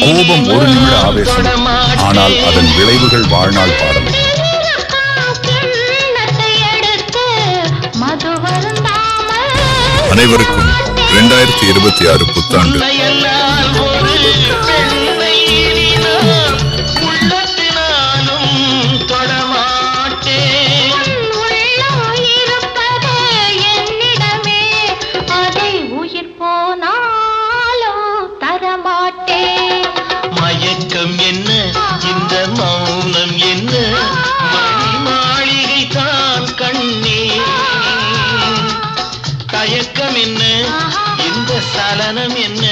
கோபம் ஒரு நிமிட ஆவேசம், ஆனால் அதன் விளைவுகள் வாழ்நாள் பாடம். அனைவருக்கும் 2026 புத்தாண்டு. மயக்கம் என்ன, இந்த மௌனம் என்ன, மாளிகை தான் கண்ணே. தயக்கம் என்ன, இந்த சலனம் என்ன,